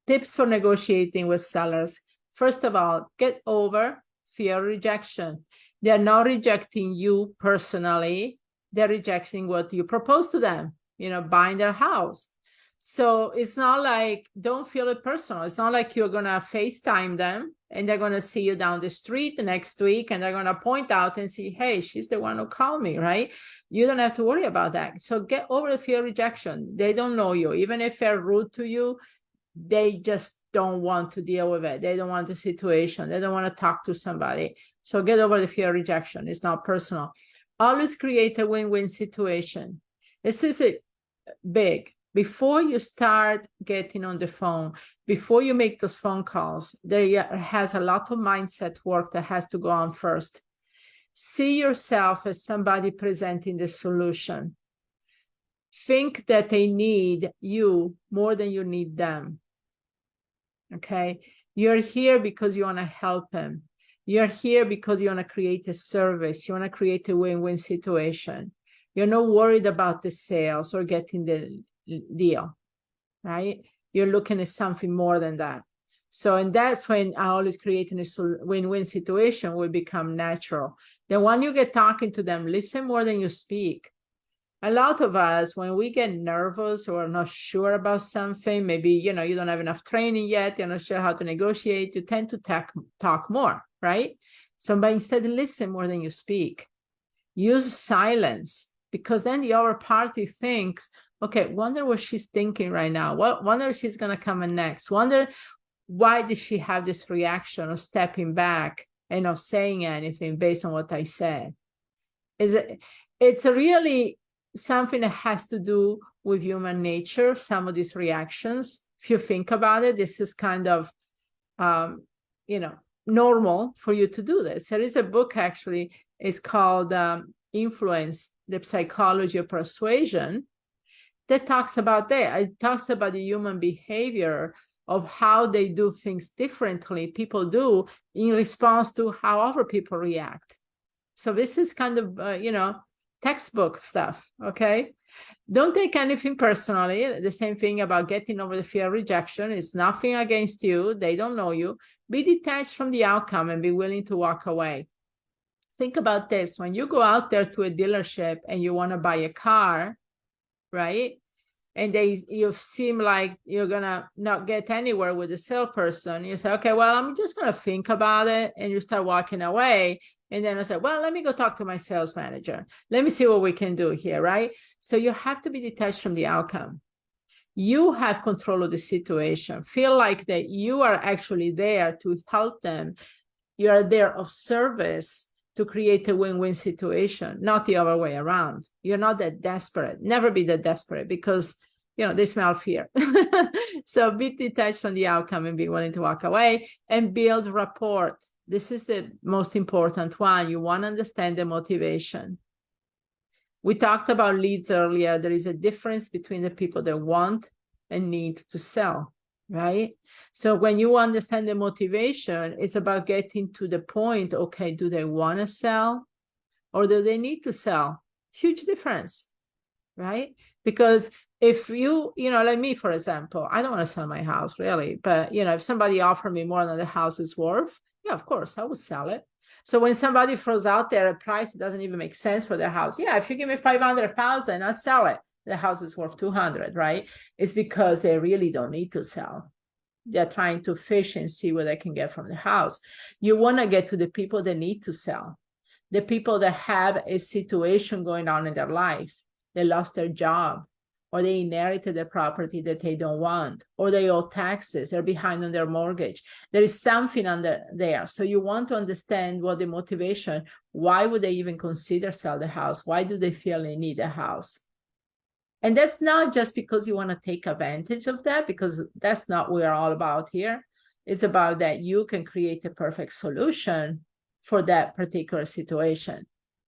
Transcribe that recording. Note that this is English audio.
Tips for negotiating with sellers. First of all, get over fear of rejection. They're not rejecting you personally. They're rejecting what you propose to them, buying their house. So it's not like, don't feel it personal. It's not like you're going to FaceTime them and they're going to see you down the street the next week and they're going to point out and see, hey, she's the one who called me, right? You don't have to worry about that. So get over the fear of rejection. They don't know you. Even if they're rude to you, they just don't want to deal with it. They don't want the situation. They don't want to talk to somebody. So get over the fear of rejection. It's not personal. Always create a win-win situation. This is big. Before you start getting on the phone, before you make those phone calls, there has a lot of mindset work that has to go on first. See yourself as somebody presenting the solution. Think that they need you more than you need them. Okay? You're here because you want to help them. You're here because you want to create a service. You want to create a win-win situation. You're not worried about the sales or getting the deal, right? You're looking at something more than that. So, and that's when I always creating a win-win situation will become natural. Then when you get talking to them, listen more than you speak. A lot of us, when we get nervous or not sure about something, maybe, you don't have enough training yet, you're not sure how to negotiate, you tend to talk more, right? So, but instead, listen more than you speak. Use silence, because then the other party thinks, okay, wonder what she's thinking right now. Wonder if she's going to come in next. Wonder why did she have this reaction of stepping back and not saying anything based on what I said. It's really something that has to do with human nature, some of these reactions. If you think about it, this is kind of, normal for you to do this. There is a book, actually, it's called Influence, the Psychology of Persuasion, that talks about that. It talks about the human behavior of how they do things differently, people do, in response to how other people react. So this is kind of, textbook stuff, okay? Don't take anything personally. The same thing about getting over the fear of rejection. It's nothing against you. They don't know you. Be detached from the outcome and be willing to walk away. Think about this. When you go out there to a dealership and you want to buy a car, right? And you seem like you're going to not get anywhere with the salesperson. You say, okay, well, I'm just going to think about it. And you start walking away. And then I said, well, let me go talk to my sales manager. Let me see what we can do here, right? So you have to be detached from the outcome. You have control of the situation. Feel like that you are actually there to help them. You are there of service to create a win-win situation, not the other way around. You're not that desperate. Never be that desperate, because they smell fear. So be detached from the outcome and be willing to walk away and build rapport. This is the most important one. You want to understand the motivation. We talked about leads earlier. There is a difference between the people that want and need to sell, right? So when you understand the motivation, it's about getting to the point, okay, do they want to sell or do they need to sell? Huge difference, right? Because if like me, for example, I don't want to sell my house really, but if somebody offered me more than the house is worth, yeah, of course, I would sell it. So when somebody throws out there a price that doesn't even make sense for their house, yeah, if you give me 500,000, I'll sell it. The house is worth 200, right? It's because they really don't need to sell. They're trying to fish and see what they can get from the house. You want to get to the people that need to sell, the people that have a situation going on in their life. They lost their job, or they inherited a property that they don't want, or they owe taxes, they're behind on their mortgage. There is something under there. So you want to understand what the motivation, why would they even consider sell the house? Why do they feel they need a house? And that's not just because you want to take advantage of that, because that's not what we're all about here. It's about that you can create a perfect solution for that particular situation.